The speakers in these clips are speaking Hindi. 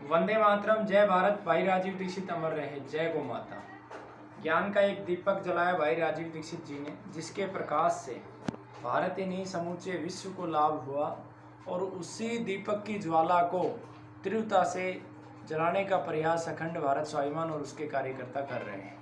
वंदे मातरम, जय भारत। भाई राजीव दीक्षित अमर रहे, जय गौ माता। ज्ञान का एक दीपक जलाया भाई राजीव दीक्षित जी ने, जिसके प्रकाश से भारत ही नहीं समूचे विश्व को लाभ हुआ। और उसी दीपक की ज्वाला को तीव्रता से जलाने का प्रयास अखंड भारत स्वाभिमान और उसके कार्यकर्ता कर रहे हैं।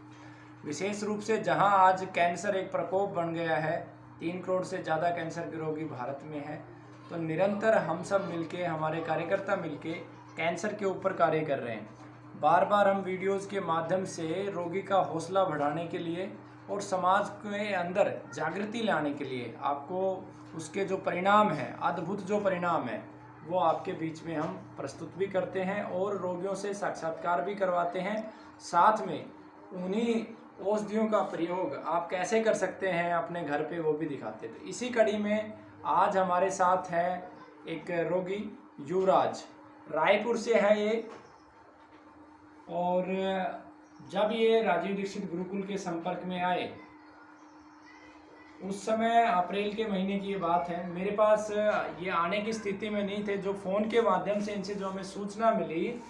विशेष रूप से जहां आज कैंसर एक प्रकोप बन गया है, 3 करोड़ से ज़्यादा कैंसर के रोगी भारत में है, तो निरंतर हम सब मिलके, हमारे कार्यकर्ता मिलके कैंसर के ऊपर कार्य कर रहे हैं। बार बार हम वीडियोस के माध्यम से रोगी का हौसला बढ़ाने के लिए और समाज के अंदर जागृति लाने के लिए आपको उसके जो परिणाम हैं, अद्भुत जो परिणाम है, वो आपके बीच में हम प्रस्तुत भी करते हैं और रोगियों से साक्षात्कार भी करवाते हैं। साथ में उन्हीं औषधियों का प्रयोग आप कैसे कर सकते हैं अपने घर पे, वो भी दिखाते थे। इसी कड़ी में आज हमारे साथ है एक रोगी युवराज, रायपुर से है ये। और जब ये राजीव दीक्षित गुरुकुल के संपर्क में आए, उस समय अप्रैल के महीने की ये बात है, मेरे पास ये आने की स्थिति में नहीं थे। जो फ़ोन के माध्यम से इनसे जो हमें सूचना मिली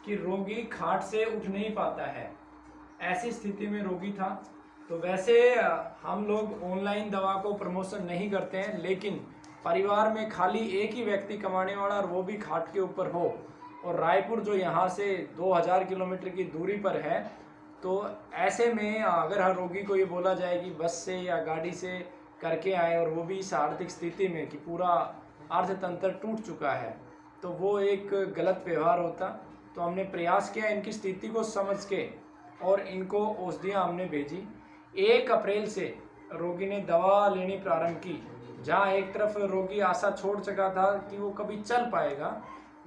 कि रोगी खाट से उठ नहीं पाता है, ऐसी स्थिति में रोगी था। तो वैसे हम लोग ऑनलाइन दवा को प्रमोशन नहीं करते हैं, लेकिन परिवार में खाली एक ही व्यक्ति कमाने वाला और वो भी खाट के ऊपर हो, और रायपुर जो यहाँ से 2000 किलोमीटर की दूरी पर है, तो ऐसे में अगर हर रोगी को ये बोला जाए कि बस से या गाड़ी से करके आए, और वो भी इस आर्थिक स्थिति में कि पूरा अर्थतंत्र टूट चुका है, तो वो एक गलत व्यवहार होता। तो हमने प्रयास किया इनकी स्थिति को समझ के, और इनको औषधियाँ हमने भेजी। 1 अप्रैल से रोगी ने दवा लेनी प्रारंभ की। जहाँ एक तरफ रोगी आशा छोड़ चुका था कि वो कभी चल पाएगा,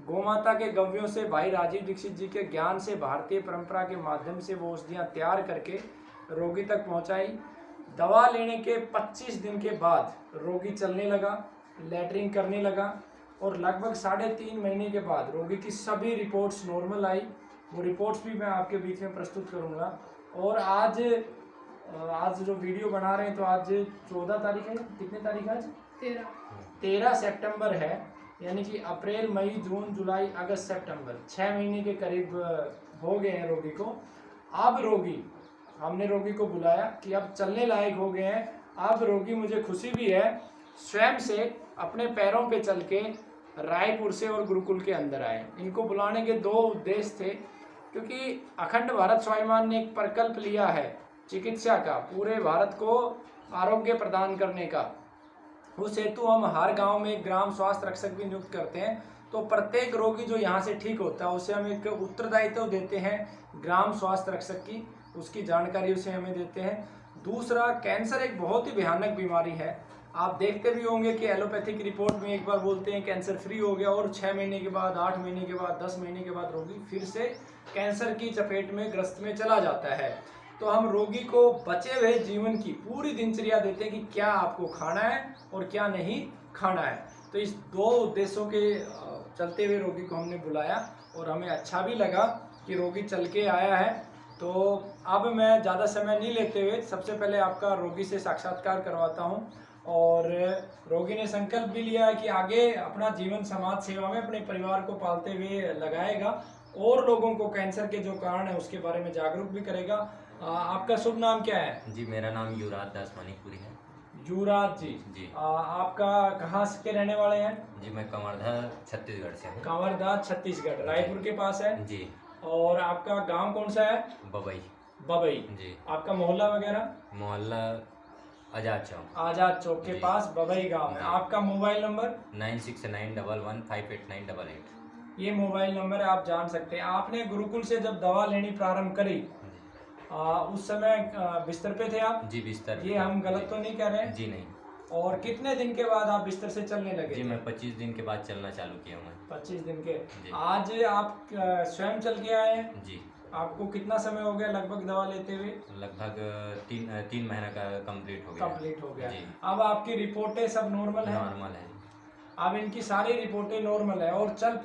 गौमाता के गव्यों से, भाई राजीव दीक्षित जी के ज्ञान से, भारतीय परंपरा के माध्यम से वो औषधियाँ तैयार करके रोगी तक पहुँचाई। दवा लेने के 25 दिन के बाद रोगी चलने लगा, लैट्रिन करने लगा, और लगभग 3.5 महीने के बाद रोगी की सभी रिपोर्ट्स नॉर्मल आई। वो रिपोर्ट्स भी मैं आपके बीच में प्रस्तुत करूँगा। और आज जो वीडियो बना रहे हैं, तो आज 14 तारीख है, कितने तारीख है आज? 13 सितंबर है। यानी कि अप्रैल, मई, जून, जुलाई, अगस्त, सितंबर 6 महीने के करीब हो गए हैं रोगी को। अब हमने रोगी को बुलाया कि अब चलने लायक हो गए हैं। अब रोगी, मुझे खुशी भी है, स्वयं से अपने पैरों पे चल के रायपुर से और गुरुकुल के अंदर आए। इनको बुलाने के 2 उद्देश्य थे, क्योंकि अखंड भारत स्वाभिमान ने एक प्रकल्प लिया है चिकित्सा का, पूरे भारत को आरोग्य प्रदान करने का। उस हेतु हम हर गांव में एक ग्राम स्वास्थ्य रक्षक भी नियुक्त करते हैं। तो प्रत्येक रोगी जो यहाँ से ठीक होता है, उसे हम एक उत्तरदायित्व देते हैं ग्राम स्वास्थ्य रक्षक की, उसकी जानकारी उसे हमें देते हैं। दूसरा, कैंसर एक बहुत ही भयानक बीमारी है। आप देखते भी होंगे कि एलोपैथिक रिपोर्ट में एक बार बोलते हैं कैंसर फ्री हो गया, और 6 महीने के बाद, 8 महीने के बाद, 10 महीने के बाद रोगी फिर से कैंसर की चपेट में, ग्रस्त में चला जाता है। तो हम रोगी को बचे हुए जीवन की पूरी दिनचर्या देते हैं कि क्या आपको खाना है और क्या नहीं खाना है। तो इस 2 उद्देश्यों के चलते हुए रोगी को हमने बुलाया, और हमें अच्छा भी लगा कि रोगी चल के आया है। तो अब मैं ज़्यादा समय नहीं लेते हुए सबसे पहले आपका रोगी से साक्षात्कार करवाता हूं। और रोगी ने संकल्प भी लिया है कि आगे अपना जीवन समाज सेवा में अपने परिवार को पालते हुए लगाएगा, और लोगों को कैंसर के जो कारण है उसके बारे में जागरूक भी करेगा। आपका शुभ नाम क्या है? जी, मेरा नाम युवराज दास मणिपुरी है। युवराज जी, जी। आपका कहाँ के रहने वाले हैं? जी, मैं कंवरधा छत्तीसगढ़ से हूँ। कंवरधा छत्तीसगढ़, रायपुर के पास है जी। और आपका गांव कौन सा है? बबई। बबई जी। आपका मोहल्ला वगैरह? मोहल्ला आजाद चौक। आजाद चौक के पास बबई गांव है। आपका मोबाइल नंबर? 9691115888। ये मोबाइल नंबर है, आप जान सकते हैं। आपने गुरुकुल से जब दवा लेनी प्रारंभ करी, उस समय बिस्तर पे थे आप? जी, बिस्तर। ये हम गलत तो नहीं कर रहे हैं? जी नहीं। और कितने दिन के बाद आप बिस्तर से चलने लगे? जी, मैं 25 दिन के बाद चलना चालू किया हूँ। 25 दिन के। जी। आज आप स्वयं चल के आए हैं? जी। आपको कितना समय हो गया लगभग दवा लेते हुए? लगभग 3 महीना का कंप्लीट हो गया। जी। अब आपकी रिपोर्टें सब नॉर्मल है? नॉर्मल है। अब इनकी सारी रिपोर्टें नॉर्मल है और चल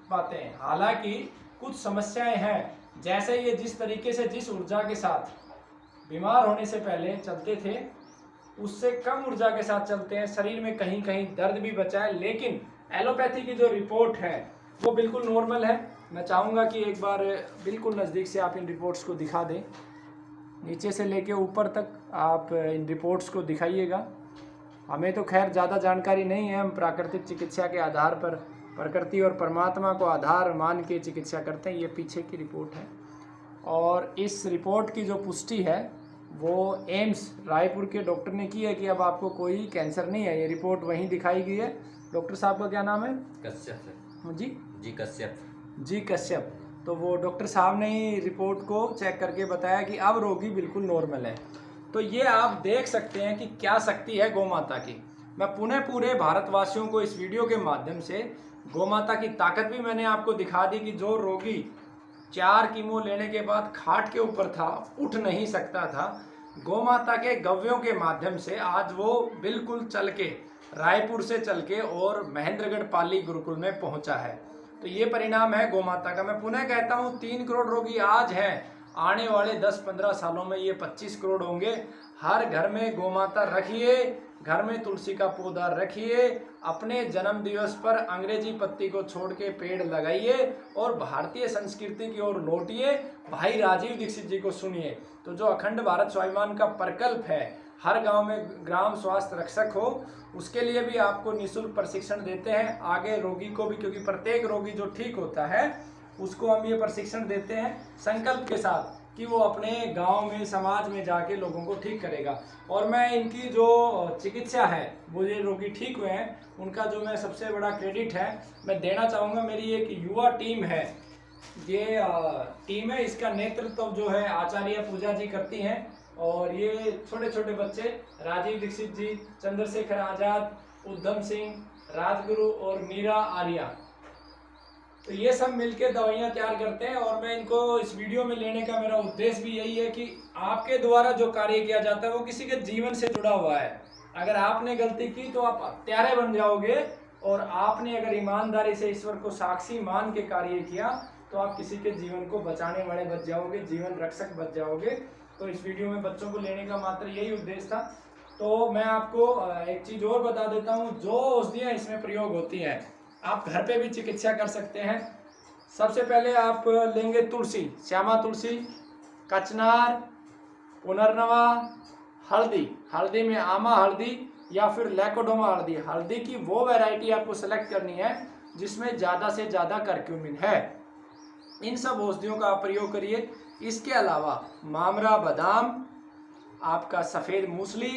पाते हैं। हालांकि कुछ समस्याएं हैं, जैसे ये जिस तरीके से, जिस ऊर्जा के साथ बीमार होने से पहले चलते थे, उससे कम ऊर्जा के साथ चलते हैं। शरीर में कहीं कहीं दर्द भी बचा है, लेकिन एलोपैथी की जो रिपोर्ट है वो बिल्कुल नॉर्मल है। मैं चाहूँगा कि एक बार बिल्कुल नज़दीक से आप इन रिपोर्ट्स को दिखा दें, नीचे से लेके ऊपर तक आप इन रिपोर्ट्स को दिखाइएगा। हमें तो खैर ज़्यादा जानकारी नहीं है, हम प्राकृतिक चिकित्सा के आधार पर प्रकृति और परमात्मा को आधार मान के चिकित्सा करते हैं। ये पीछे की रिपोर्ट है और इस रिपोर्ट की जो पुष्टि है वो एम्स रायपुर के डॉक्टर ने की है कि अब आपको कोई कैंसर नहीं है। ये रिपोर्ट वहीं दिखाई गई है। डॉक्टर साहब का क्या नाम है? कश्यप जी कश्यप। जी कश्यप। तो वो डॉक्टर साहब ने ही रिपोर्ट को चेक करके बताया कि अब रोगी बिल्कुल नॉर्मल है। तो ये आप देख सकते हैं कि क्या शक्ति है गौ माता की। मैं पूरे भारतवासियों को इस वीडियो के माध्यम से गौ माता की ताकत भी मैंने आपको दिखा दी कि जो रोगी 4 कीमो लेने के बाद खाट के ऊपर था, उठ नहीं सकता था, गौ माता के गव्यों के माध्यम से आज वो बिल्कुल चल के रायपुर से चल के और महेंद्रगढ़ पाली गुरुकुल में पहुंचा है। तो ये परिणाम है गौ माता का। मैं पुनः कहता हूँ 3 करोड़ रोगी आज हैं, आने वाले 10-15 सालों में ये 25 करोड़ होंगे। हर घर में गौ माता रखिए, घर में तुलसी का पौधा रखिए, अपने जन्म दिवस पर अंग्रेजी पत्ती को छोड़ के पेड़ लगाइए और भारतीय संस्कृति की ओर लौटिए। भाई राजीव दीक्षित जी को सुनिए। तो जो अखंड भारत स्वाभिमान का प्रकल्प है, हर गांव में ग्राम स्वास्थ्य रक्षक हो, उसके लिए भी आपको निःशुल्क प्रशिक्षण देते हैं। आगे रोगी को भी, क्योंकि प्रत्येक रोगी जो ठीक होता है उसको हम ये प्रशिक्षण देते हैं संकल्प के साथ कि वो अपने गांव में, समाज में जाके लोगों को ठीक करेगा। और मैं इनकी जो चिकित्सा है, वो ये रोगी ठीक हुए हैं, उनका जो मैं सबसे बड़ा क्रेडिट है मैं देना चाहूँगा। मेरी एक युवा टीम है, ये टीम है, इसका नेतृत्व जो है आचार्य पूजा जी करती हैं। और ये छोटे छोटे बच्चे राजीव दीक्षित जी, चंद्रशेखर आजाद, उद्धम सिंह, राजगुरु और मीरा आर्या, तो ये सब मिलके दवाइयाँ तैयार करते हैं। और मैं इनको इस वीडियो में लेने का मेरा उद्देश्य भी यही है कि आपके द्वारा जो कार्य किया जाता है वो किसी के जीवन से जुड़ा हुआ है। अगर आपने गलती की तो आप हत्यारे बन जाओगे, और आपने अगर ईमानदारी से ईश्वर को साक्षी मान के कार्य किया तो आप किसी के जीवन को बचाने वाले बच जाओगे, जीवन रक्षक बच जाओगे। तो इस वीडियो में बच्चों को लेने का मात्र यही उद्देश्य था। तो मैं आपको एक चीज़ और बता देता हूँ, जो औषधियाँ इसमें प्रयोग होती हैं आप घर पे भी चिकित्सा कर सकते हैं। सबसे पहले आप लेंगे तुलसी, श्यामा तुलसी, कचनार, पुनर्नवा, हल्दी, हल्दी में आमा हल्दी या फिर लैकोडोमा हल्दी। हल्दी की वो वैरायटी आपको सेलेक्ट करनी है जिसमें ज़्यादा से ज़्यादा करक्यूमिन है। इन सब औषधियों का आप प्रयोग करिए। इसके अलावा मामरा बादाम, आपका सफ़ेद मूसली,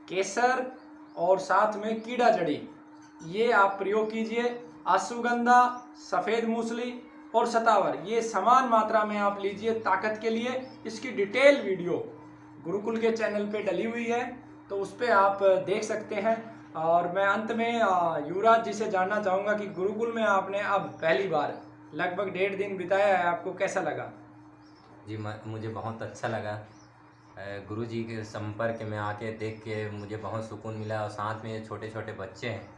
केसर और साथ में कीड़ा जड़ी, ये आप प्रयोग कीजिए। अश्वगंधा, सफ़ेद मूसली और सतावर, ये समान मात्रा में आप लीजिए ताकत के लिए। इसकी डिटेल वीडियो गुरुकुल के चैनल पे डली हुई है, तो उस पर आप देख सकते हैं। और मैं अंत में युवराज जी से जानना चाहूँगा कि गुरुकुल में आपने अब पहली बार लगभग 1.5 दिन बिताया है, आपको कैसा लगा? जी मुझे बहुत अच्छा लगा। गुरु जी के संपर्क में आके देख के मुझे बहुत सुकून मिला। और साथ में ये छोटे छोटे बच्चे हैं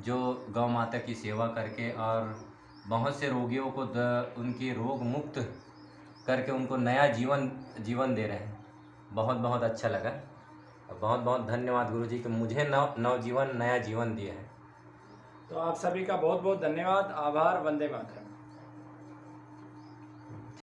जो गौ माता की सेवा करके और बहुत से रोगियों को उनकी रोग मुक्त करके उनको नया जीवन दे रहे हैं। बहुत बहुत अच्छा लगा। बहुत बहुत धन्यवाद गुरु जी कि मुझे नया जीवन दिया है। तो आप सभी का बहुत बहुत धन्यवाद, आभार। वंदे मातरम।